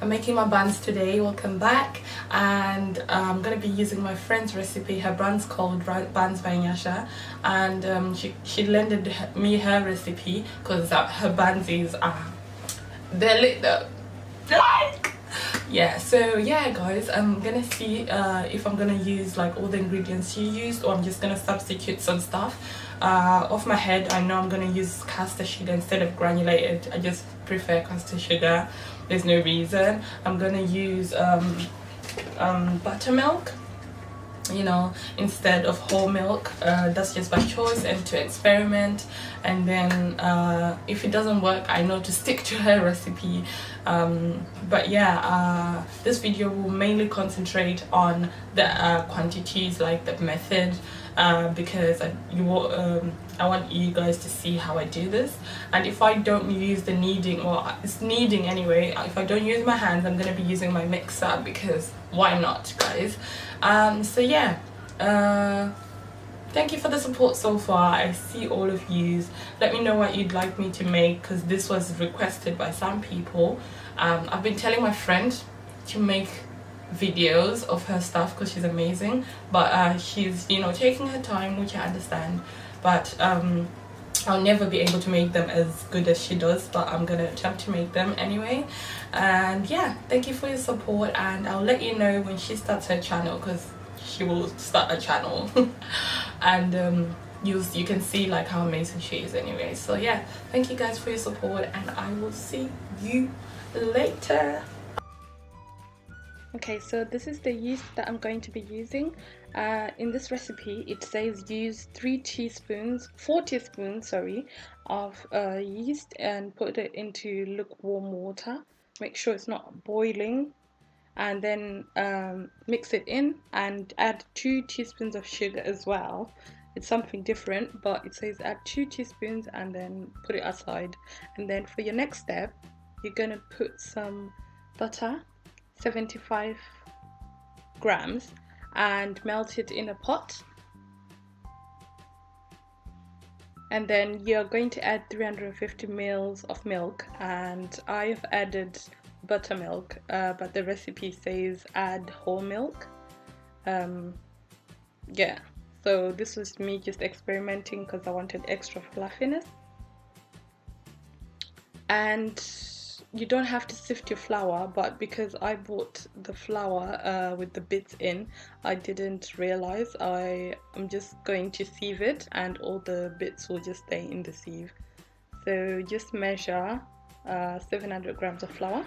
I'm making my buns today. Welcome back. And I'm going to be using my friend's recipe. Her brand's called Buns by Nyasha. And she lended me her recipe because her bunsies are, they're lit up. Like, yeah, so yeah guys, I'm gonna see if I'm gonna use like all the ingredients she used, or I'm just gonna substitute some stuff. Off my head I know I'm gonna use caster sugar instead of granulated. I just prefer caster sugar, there's no reason. I'm gonna use buttermilk, you know, instead of whole milk. That's just by choice and to experiment. And then if it doesn't work, I know to stick to her recipe. But yeah, this video will mainly concentrate on the quantities, like the method, because I want you guys to see how I do this. And if I don't use the kneading, or it's kneading anyway, if I don't use my hands, I'm going to be using my mixer, because why not, guys? So yeah, thank you for the support so far. I see all of you. Let me know what you'd like me to make, because this was requested by some people. I've been telling my friend to make videos of her stuff because she's amazing, but she's, you know, taking her time, which I understand. But I'll never be able to make them as good as she does, but I'm gonna attempt to make them anyway. And yeah, thank you for your support, and I'll let you know when she starts her channel, because she will start a channel. And you can see like how amazing she is anyway. So yeah, thank you guys for your support, and I will see you later. Okay, so this is the yeast that I'm going to be using. In this recipe it says use 4 teaspoons of yeast, and put it into lukewarm water. Make sure it's not boiling, and then mix it in and add 2 teaspoons of sugar as well. It's something different, but it says add 2 teaspoons and then put it aside. And then for your next step, you're gonna put some butter, 75 grams, and melt it in a pot. And then you're going to add 350 ml of milk, and I've added buttermilk, but the recipe says add whole milk. Yeah, so this was me just experimenting because I wanted extra fluffiness. And you don't have to sift your flour, but because I bought the flour with the bits in, I didn't realize. I'm just going to sieve it, and all the bits will just stay in the sieve. So just measure 700 grams of flour,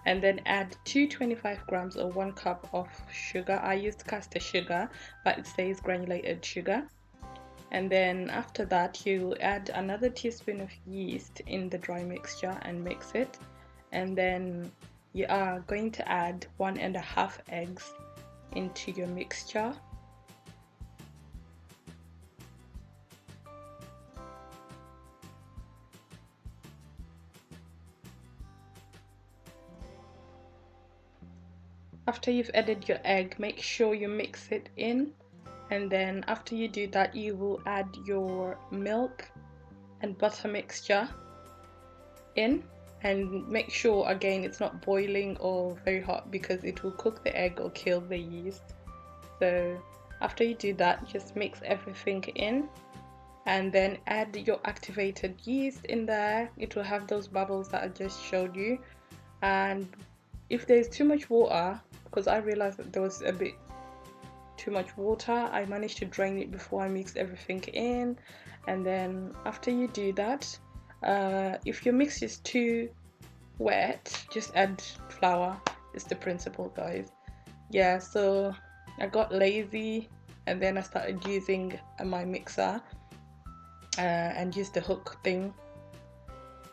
and then add 225 grams or 1 cup of sugar. I used caster sugar, but it says granulated sugar. And then after that you add another teaspoon of yeast in the dry mixture and mix it. And then you are going to add 1.5 eggs into your mixture. After you've added your egg, make sure you mix it in. And then after you do that, you will add your milk and butter mixture in, and make sure again it's not boiling or very hot, because it will cook the egg or kill the yeast. So after you do that, just mix everything in, and then add your activated yeast in there. It will have those bubbles that I just showed you. And if there's too much water, because I realized that there was a bit too much water, I managed to drain it before I mixed everything in. And then after you do that, if your mix is too wet, just add flour. It's the principle, guys. Yeah, so I got lazy, and then I started using my mixer and used the hook thing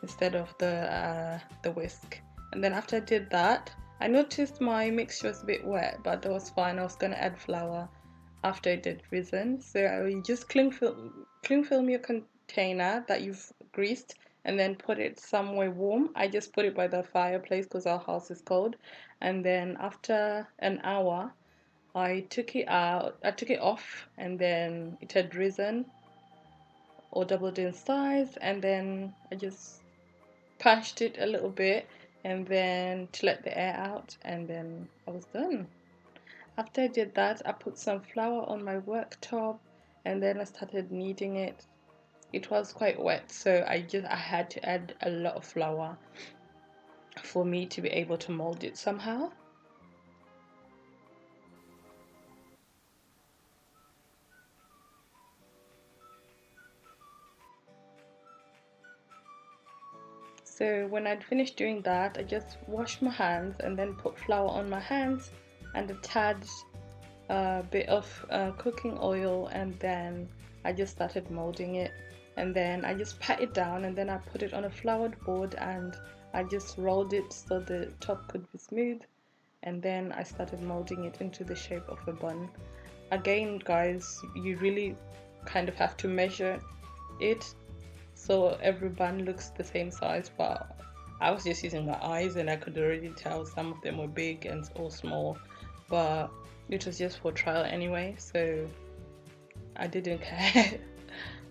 instead of the whisk. And then after I did that, I noticed my mixture was a bit wet, but that was fine. I was gonna add flour after it had risen. So you just cling film your container that you've greased, and then put it somewhere warm. I just put it by the fireplace because our house is cold. And then after an hour, I took it off, and then it had risen or doubled in size. And then I just patched it a little bit, and then to let the air out, and then I was done. After I did that, I put some flour on my worktop, and then I started kneading it. It was quite wet, so I had to add a lot of flour for me to be able to mold it somehow. So when I'd finished doing that, I just washed my hands and then put flour on my hands and a tad bit of cooking oil, and then I just started molding it, and then I just pat it down, and then I put it on a floured board and I just rolled it so the top could be smooth, and then I started molding it into the shape of a bun. Again guys, you really kind of have to measure it so every bun looks the same size, but I was just using my eyes and I could already tell some of them were big and all small, but it was just for trial anyway, so I didn't care.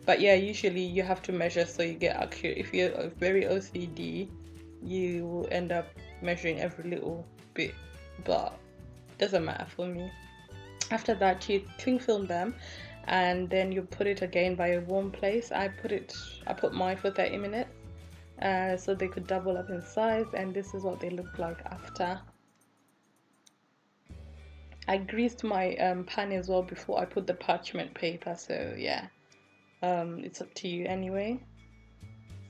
But yeah, usually you have to measure so you get accurate. If you're very OCD, you will end up measuring every little bit, but it doesn't matter for me. After that, you cling film them, and then you put it again by a warm place. I put mine for 30 minutes so they could double up in size, and this is what they look like after. I greased my pan as well before I put the parchment paper, so yeah, it's up to you anyway.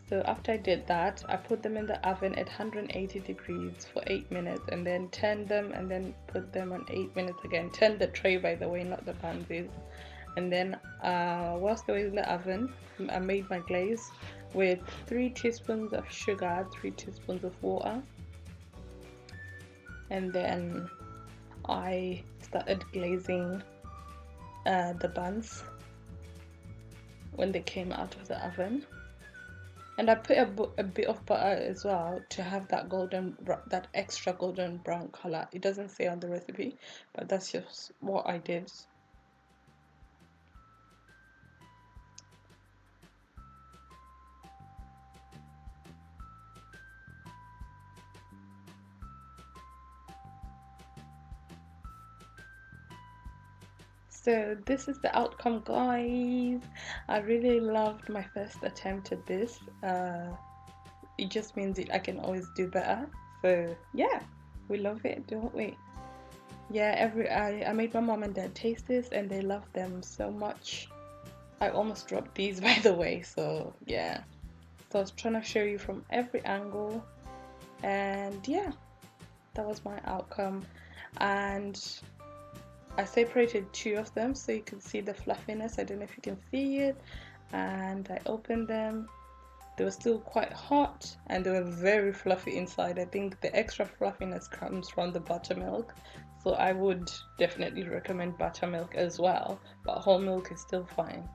So after I did that, I put them in the oven at 180 degrees for 8 minutes, and then turned them and then put them on 8 minutes again. Turned the tray, by the way, not the Bunsies. And then whilst they were in the oven, I made my glaze with 3 teaspoons of sugar, 3 teaspoons of water, and then I started glazing the buns when they came out of the oven. And I put a bit of butter as well to have that extra golden brown color. It doesn't say on the recipe, but that's just what I did. So this is the outcome, guys. I really loved my first attempt at this. It just means I can always do better. So yeah, we love it, don't we? Yeah, I made my mom and dad taste this and they love them so much. I almost dropped these by the way, so yeah. So I was trying to show you from every angle, and yeah, that was my outcome. And I separated 2 of them so you can see the fluffiness. I don't know if you can see it. And I opened them. They were still quite hot and they were very fluffy inside. I think the extra fluffiness comes from the buttermilk. So I would definitely recommend buttermilk as well. But whole milk is still fine.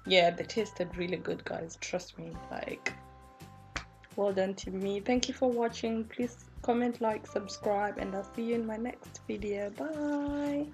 Yeah, they tasted really good, guys. Trust me. Like, well done to me. Thank you for watching. Please comment, like, subscribe, and I'll see you in my next video. Bye.